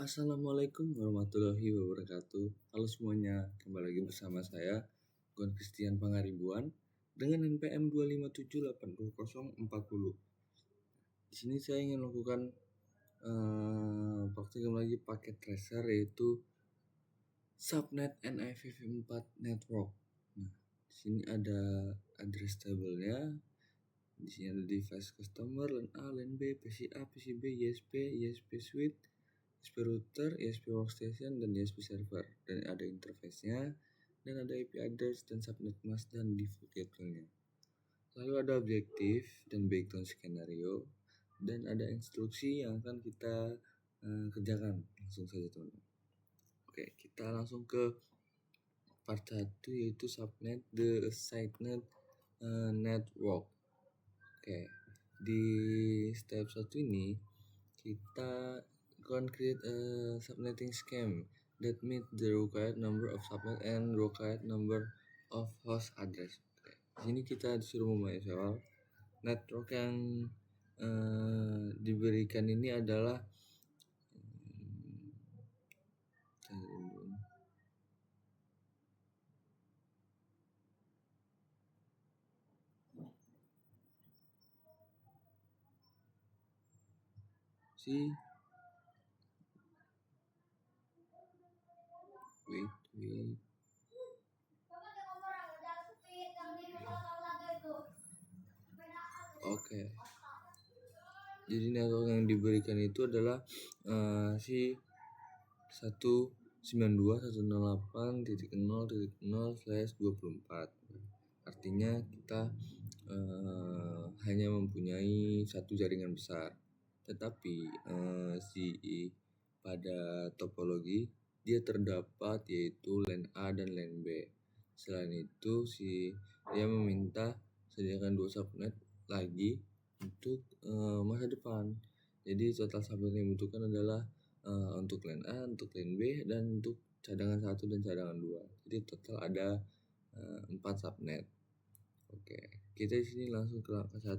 Assalamualaikum warahmatullahi wabarakatuh. Halo semuanya, kembali lagi bersama saya Gon Christian Pangaribuan dengan NPM 2578040. Di sini saya ingin melakukan praktikum lagi paket tracer, yaitu subnet NIPv4 network. Nah, di sini ada address table-nya. Di sini ada device customer, LAN A, LAN B, PCA, PCB, ISP, ISP switch, ISP router, ISP workstation, dan ISP server. Dan ada interface-nya, dan ada IP address dan subnet mask dan default gateway-nya. Lalu ada objektif dan background skenario, dan ada instruksi yang akan kita kerjakan. Langsung saja teman-teman. Oke, kita langsung ke part 1, yaitu subnet the assigned network. Oke, di step 1 ini kita akan create a subnetting scheme that meet the required number of subnet and required number of host address. Oke, di sini kita disuruh menginstall network yang diberikan ini adalah Oke. Jadi network yang diberikan itu adalah si 192.168.0.0/24. Artinya kita hanya mempunyai satu jaringan besar. Tetapi pada topologi dia terdapat yaitu LAN A dan LAN B. Selain itu dia meminta sediakan 2 subnet lagi untuk masa depan. Jadi total subnet yang dibutuhkan adalah untuk LAN A, untuk LAN B, dan untuk cadangan 1 dan cadangan 2. Jadi total ada 4 subnet. Oke, kita di sini langsung ke langkah 1.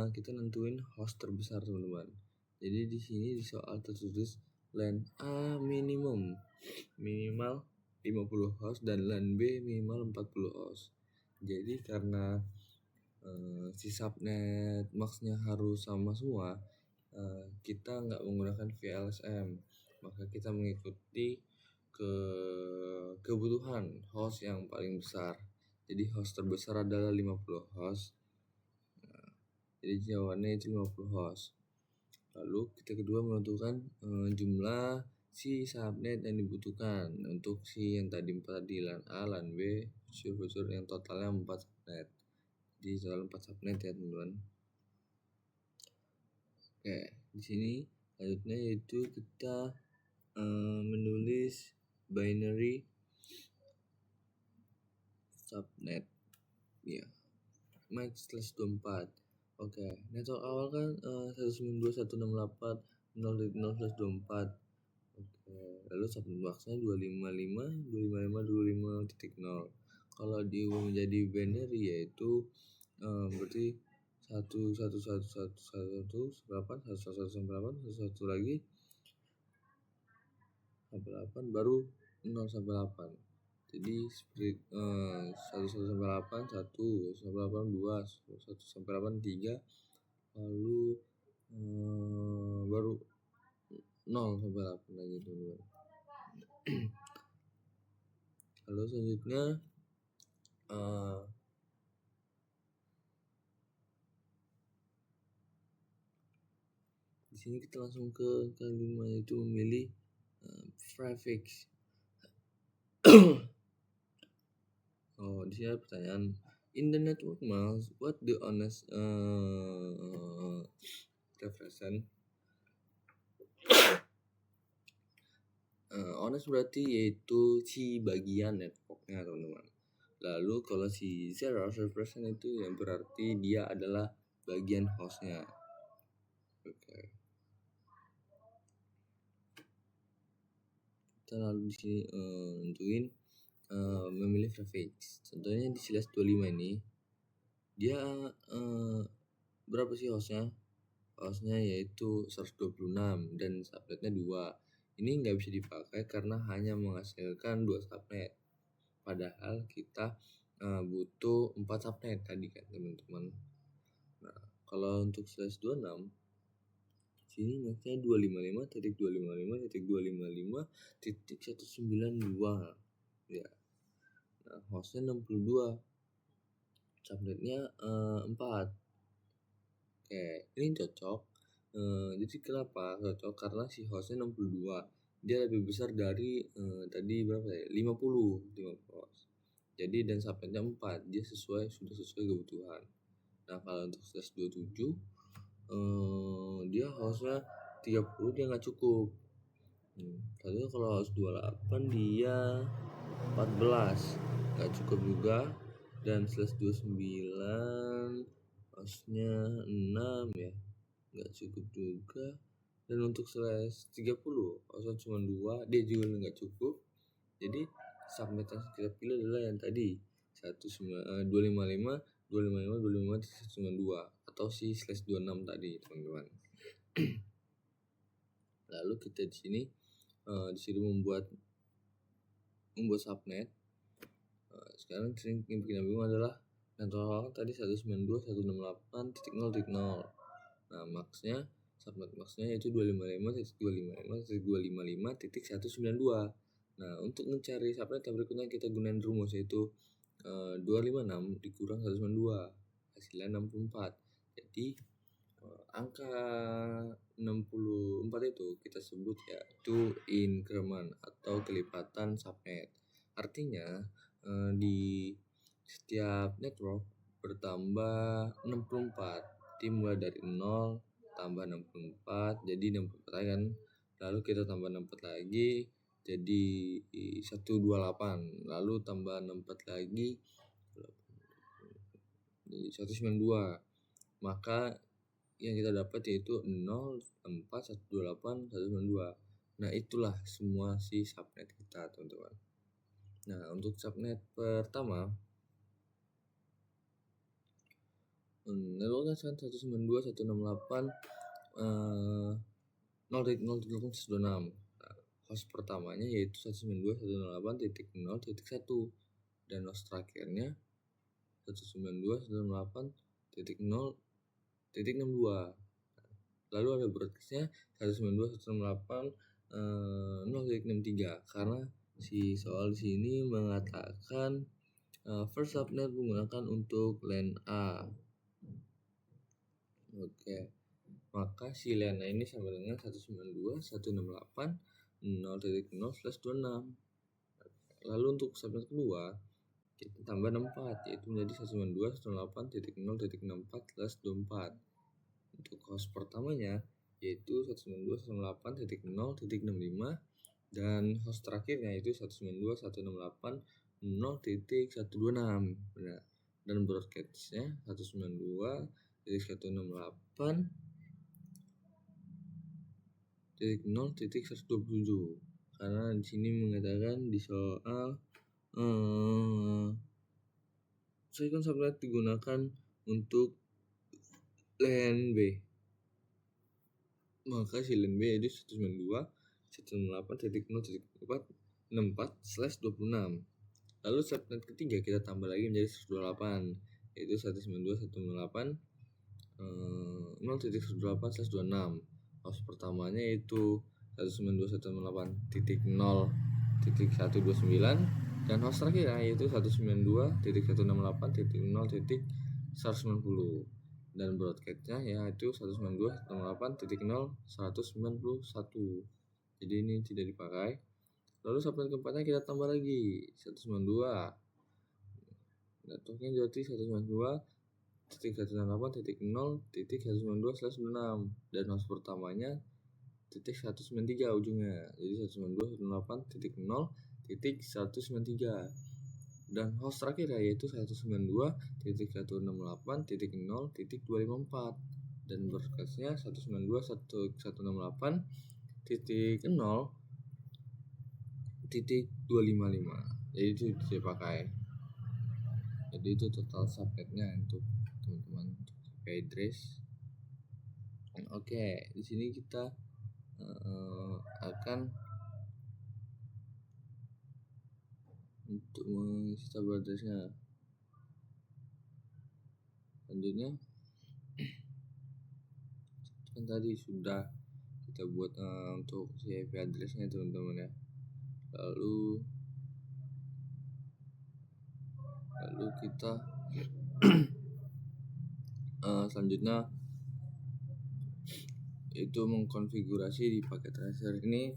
Kita nentuin host terbesar, teman-teman. Jadi di sini di soal tertulis LAN A minimal 50 host dan LAN B minimal 40 host. Jadi karena si subnet max-nya harus sama semua, kita nggak menggunakan VLSM, maka kita mengikuti kebutuhan host yang paling besar. Jadi host terbesar adalah 50 host. Jadi jawabannya itu 50 host. Lalu kita kedua menentukan jumlah si subnet yang dibutuhkan untuk si yang tadi 4 di LAN A, LAN B, server yang totalnya 4 subnet. Di total 4 subnet ya teman-teman. Oke, di sini selanjutnya yaitu kita menulis binary subnet ya, max/24. Oke, network awal kan 192.168.0.0/24. Oke, lalu subnet max-nya 255.25.25.0. Kalau diubah menjadi binary yaitu berarti 1 lagi sampai 8 baru 0 sampai 8. Jadi seperti 1 sampai 8 1 sampai 8 2 1 sampai 8 3, lalu baru 0 sampai 8 lagi teman-teman. Lalu selanjutnya di sini kita langsung ke kalimat, yaitu memilih prefix. Di sini ada pertanyaan, in the network mask, what the honest represent? Honest berarti yaitu si bagian networknya teman-teman. Lalu kalau si zero represent itu yang berarti dia adalah bagian hostnya. Oke. Kita lalu di sini nentuin memilih prefix. Contohnya di slash 25 ini dia berapa sih hostnya? hostnya yaitu 126 dan subnetnya 2. Ini nggak bisa dipakai karena hanya menghasilkan 2 subnet. Padahal kita butuh 4 subnet tadi kan teman-teman. Nah, kalau untuk slash 26 sini maksudnya 255.255.255.192 ya. Nah, hostnya 62, subnetnya 4. Oke, ini cocok. Jadi kenapa cocok? Karena si hostnya 62, dia lebih besar dari tadi berapa ya? 50 host. Jadi dan subnetnya 4, dia sudah sesuai kebutuhan. Nah, kalau untuk slash 27 dia hostnya 30, dia nggak cukup. Tadi kalau host 28 dia 14, nggak cukup juga. Dan slash 29 hostnya 6 ya, nggak cukup juga. Dan untuk slash 30 hostnya cuma 2, dia juga nggak cukup. Jadi subnet yang kita pilih adalah yang tadi 255.255.192 atau si slash 26 tadi teman-teman. Lalu kita di sini disuruh membuat subnet. Sekarang yang bikin bingung adalah network tadi 192.168.0.0. Nah, subnet maxnya yaitu 255.255.255.192. Nah, untuk mencari subnet yang berikutnya kita gunain rumus yaitu 256 dikurang 192, hasilnya 64. Jadi angka 64 itu kita sebut yaitu increment atau kelipatan subnet. Artinya di setiap network bertambah 64, dimulai dari 0 tambah 64 jadi 64 kan, lalu kita tambah 64 lagi jadi 128, lalu tambah 64 lagi jadi 192. Maka yang kita dapat yaitu 0, 4, 128, 192. Nah, itulah semua si subnet kita teman-teman. Nah, untuk subnet pertama networknya 192.168.0.0.126. Nah, host pertamanya yaitu 192.168.0.1 dan host terakhirnya 192.168.0.62. Lalu ada broadcastnya 192.168.0.63 karena si soal di sini mengatakan first subnet menggunakan untuk LAN A. Oke. Maka si LAN A ini sama dengan 192.168.0.0/26. Lalu untuk subnet kedua kita tambah 64 yaitu menjadi 192.168.0.64. Untuk host pertamanya yaitu 192.168.0.65 dan host terakhirnya yaitu 192.168.0.126. Benar. Dan broadcastnya 192.168.0.127 karena di sini mengatakan di soal second subnet digunakan untuk LAN B. Maka si LAN B itu 192.168.0.64/26. Lalu subnet ketiga kita tambah lagi menjadi 128 yaitu 192.168.0.128/26. Host pertamanya yaitu 192.168.0.129 dan host terakhir yaitu 192.168.0.190 dan broadcastnya yaitu 192.168.0.191. Jadi ini tidak dipakai. Lalu subnet keempatnya kita tambah lagi 192. Networknya jadi 192.168.0.192/6 dan host pertamanya titik 193 ujungnya. Jadi 192.168.0.193 dan host terakhir yaitu 192.168.0.254 dan broadcastnya 192.168.0.255. Jadi itu dipakai. Jadi itu total subnetnya untuk teman-teman IP address. Oke, di sini kita akan untuk mengisi tabel address-nya. Selanjutnya kan tadi sudah kita buat untuk si IP address-nya teman-teman ya. Lalu kita selanjutnya itu mengkonfigurasi di paket tracer ini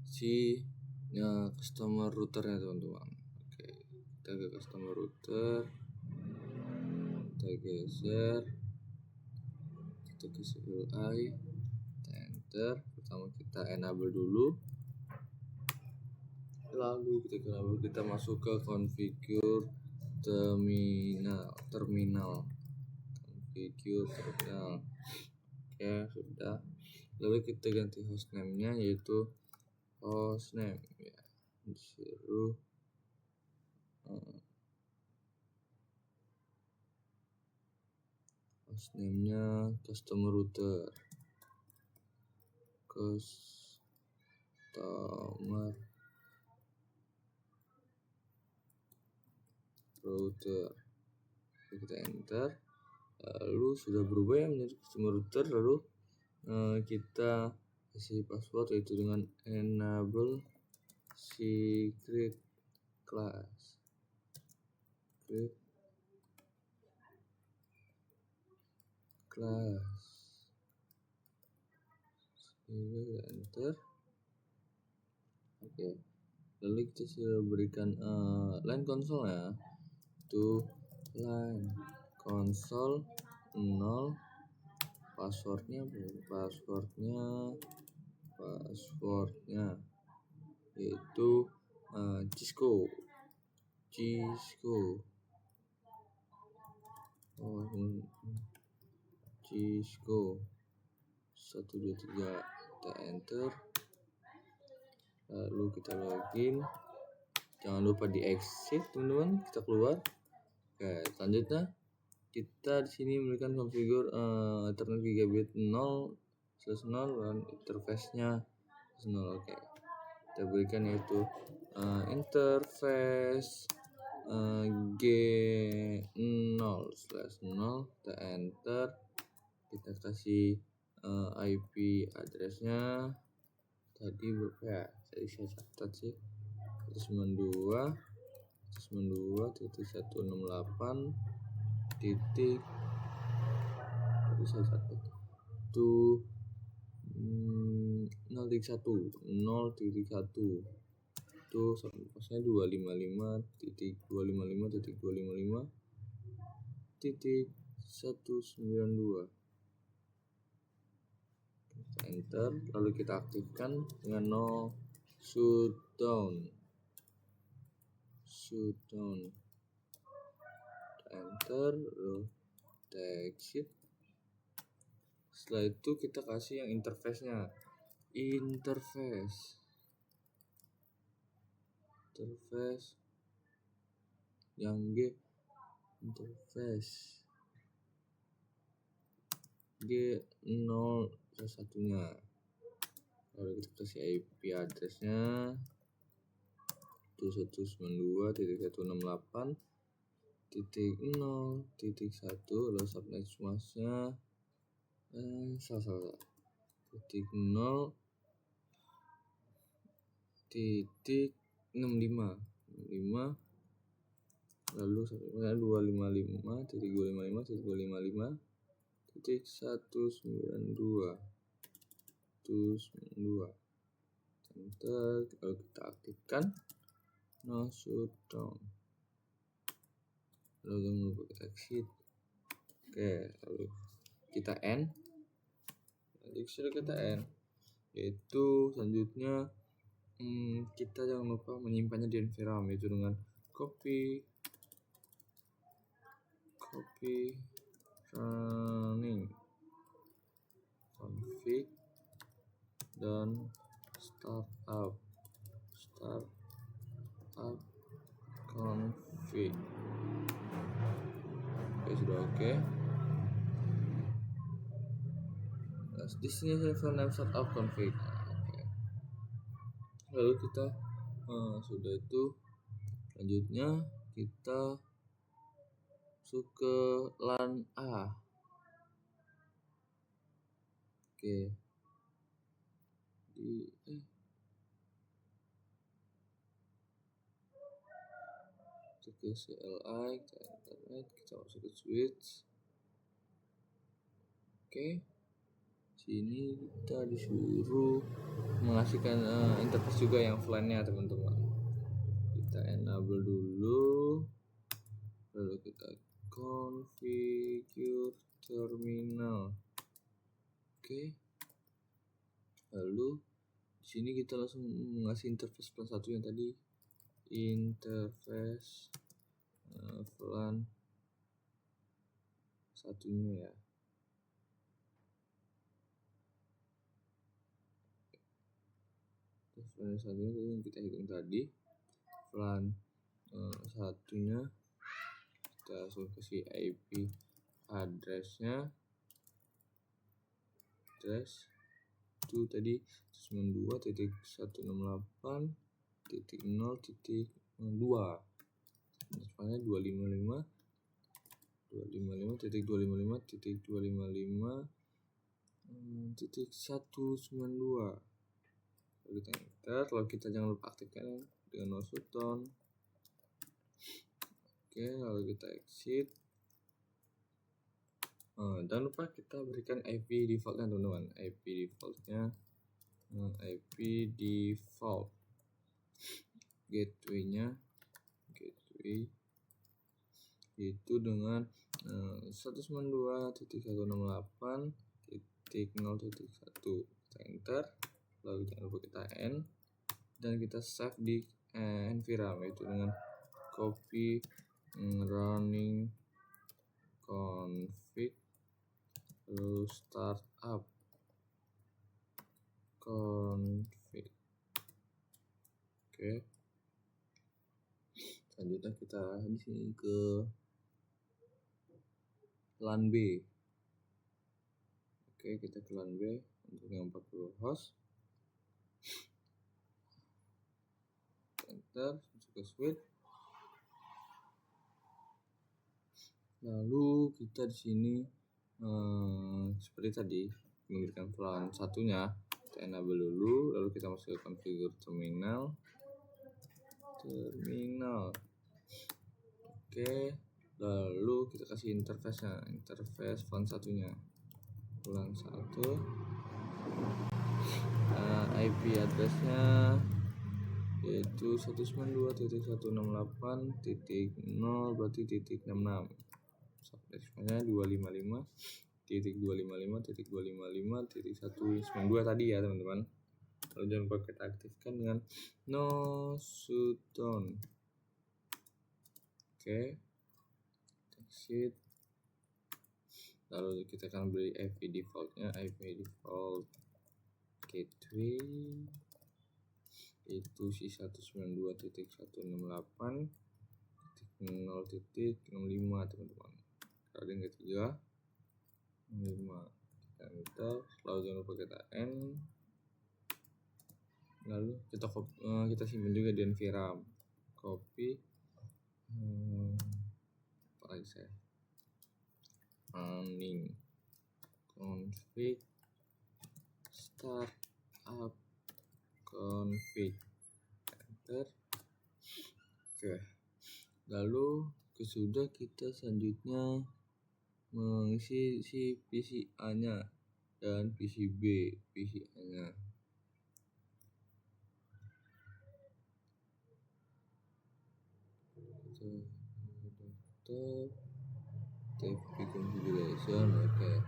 si customer routernya teman-teman. Oke, kita ke customer router, kita geser, kita ke CLI, kita enter. Pertama kita enable dulu, lalu kita masuk ke configure terminal. Oke, sudah. Lalu kita ganti hostname-nya yaitu hostname ya, disuruh hostname-nya customer router. Kita enter, lalu sudah berubah ya menjadi customer router. Lalu kita kasih password yaitu dengan enable secret class. Enter. Oke, lalu kita sudah berikan line console ya, itu line console 0, passwordnya yaitu Cisco 1 2 3. Kita enter, lalu kita login. Jangan lupa di exit teman-teman, kita keluar. Oke, selanjutnya kita di sini memberikan configure Ethernet gigabit 0/0 dan interface-nya 0. Oke, kita berikan yaitu interface G0/0. Kita enter, kita kasih IP address-nya tadi berapa ya? Tadi saya catat sih 192.168 titik tadi saya catat itu 0.1 itu pasnya 255.255.192. Enter, lalu kita aktifkan dengan no shutdown. Enter, lalu kita exit. Setelah itu kita kasih yang interface-nya, interface yang interface G0/1-nya. Lalu kita kasih IP address-nya 192.168.0.1. lalu subnet mask-nya titik 0.65, lalu sampai 255.255.192. Enter, lalu kita aktifkan no shutdown, lalu jangan lupa kita exit. Oke, lalu kita end. Nanti sudah kita end, yaitu selanjutnya kita jangan lupa menyimpannya di environment yaitu dengan copy running config dan startup config. Oke, sudah oke. destination file name startup config. Oke. Lalu kita sudah itu, selanjutnya kita masuk ke LAN A. Oke. Kita ke CLI, kita internet, kita masuk ke switch. Oke. Sini kita disuruh mengasihkan interface juga yang flan-nya, teman-teman. Kita enable dulu, lalu kita configure terminal. Oke. Lalu di sini kita langsung mengasih interface plan 1 yang tadi, interface plan satunya ya. Plan satunya tadi yang kita hitung tadi, plan satunya kita langsung kasih IP addressnya, address itu tadi 192.168.0.2, depannya 255.255.255.192. Lalu kita enter, lalu kita jangan lupa aktifkan dengan no shutdown. Oke, lalu kita exit. Jangan lupa kita berikan IP defaultnya, teman-teman. IP defaultnya IP default gateway-nya, gateway itu dengan 192.168.0.1. Kita enter, lalu jangan lupa kita end, dan kita save di NVRAM, yaitu dengan copy running config lalu startup config. Oke. Selanjutnya kita di sini ke LAN B. Oke, kita ke LAN B untuk yang 40 host. Enter, masuk ke switch. Lalu kita di sini seperti tadi menggunakan plan satunya, kita enable dulu, lalu kita masuk ke configure terminal. Oke, lalu kita kasih interface plan satunya, plan 1. IP addressnya yaitu 192.168.0 berarti .66. Subnetnya 255.255.255.192 tadi ya, teman-teman. Lalu jangan lupa kita aktifkan dengan no shutdown. Oke, exit. Lalu kita akan beri IP defaultnya, IP default gateway itu si 192.168.0.65, teman-teman. Ada yang ketiga 5, kita enter, lalu jangan lupa kita end, lalu kita simpan juga di NVRAM, copy apa lagi saya running config startup config, enter. Oke, lalu sudah kita selanjutnya mengisi si PCA nya dan PCB PCA nya. TP configuration. Oke,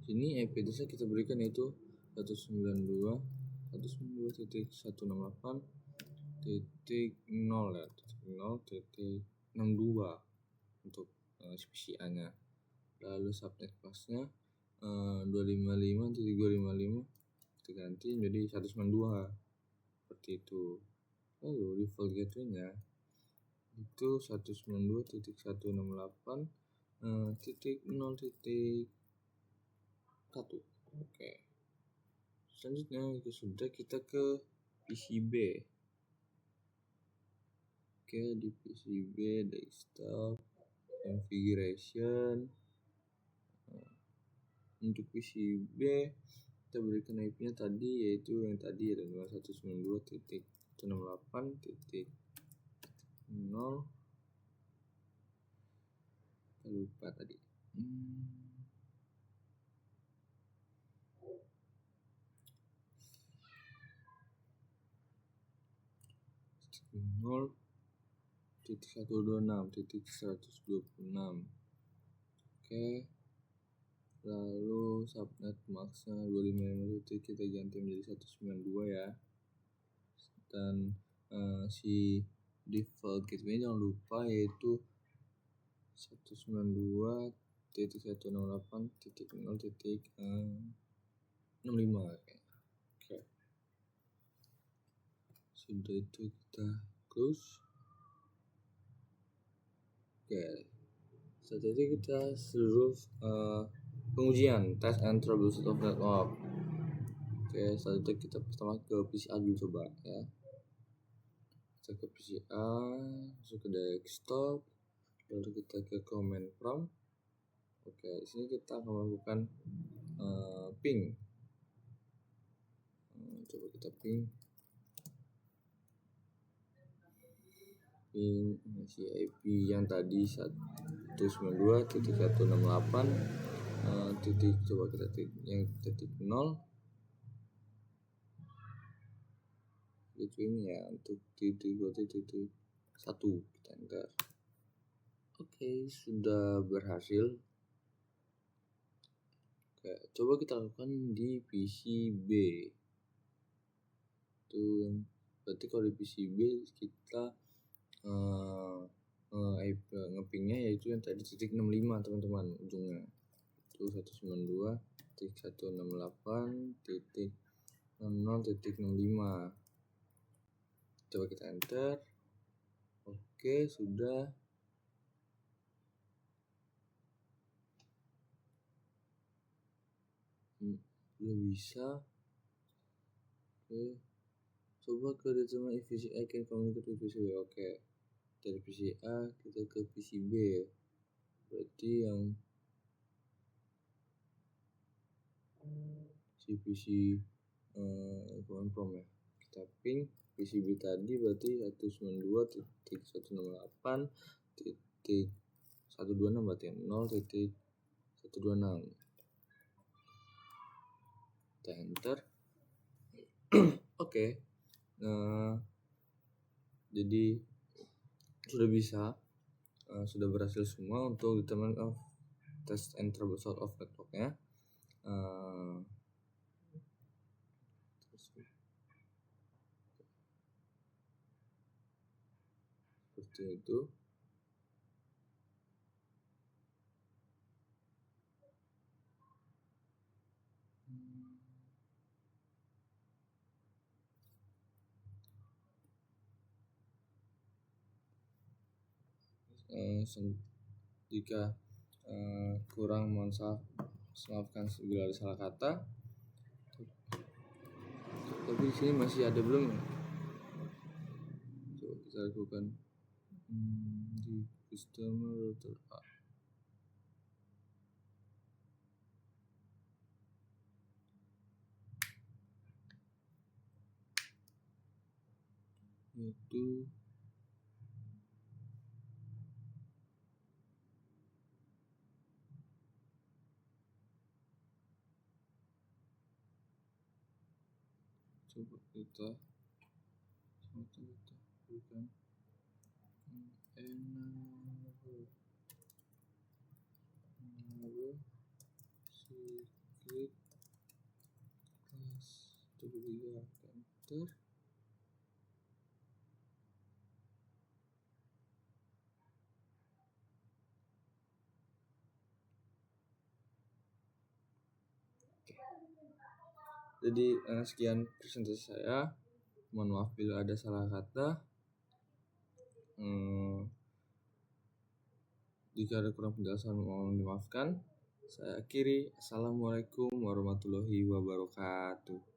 sini IP address kita berikan yaitu 192.168.0 ya, 0.62 untuk PCA nya. Lalu subnet pasnya 255.255 kita ganti menjadi 192 seperti itu. Lalu default gateway nya itu 192.168.0.1. 1. Oke. Selanjutnya sudah kita ke PCB. Oke, di PCB desktop configuration. Untuk PCB kita berikan IP-nya tadi, yaitu yang tadi ada 2192.168.0. Kita lupa tadi. 0.126.126. Oke. Lalu subnet max-nya 255 kita ganti menjadi 192 ya. Dan si default gateway jangan lupa, yaitu 192.168.0.65. Oke. Sudah itu kita close. Oke. Saat itu kita seluruh pengujian test and troubleshoot of network. Oke, saat itu kita pertama ke PCA dulu coba ya. Kita ke PCA, masuk ke desktop, lalu kita ke command prompt. Oke, di sini kita akan melakukan ping. Coba kita ping si IP yang tadi 192.168 titik, coba kita yang titik 0 itu ini ya, untuk titik 1 kita enter. Oke, sudah berhasil. Oke, coba kita lakukan di PCB. Itu yang berarti kalau di PCB kita ngepingnya yaitu yang tadi titik 65 teman-teman, ujungnya itu 192.168.0.65. coba kita enter. Oke, sudah. Belum bisa. Oke, coba ke determine if PCI can communicate with PCB. Oke, dari PCA kita ke PCB, berarti yang si PC command prompt ya. Kita ping PCB tadi berarti 192.168.126 berarti 0.126. Kita enter. Oke. Jadi sudah bisa, sudah berhasil semua untuk determine of test and troubleshoot of networknya. Seperti itu. Jika kurang, maafkan bila ada salah kata. Tapi di sini masih ada belum ya? Coba kita lakukan di customer router A. Itu coba kita berikan enable secret class, coba kita enter. Jadi sekian presentasi saya. Mohon maaf bila ada salah kata. Jika ada kurang penjelasan mohon dimaafkan. Saya akhiri. Assalamualaikum warahmatullahi wabarakatuh.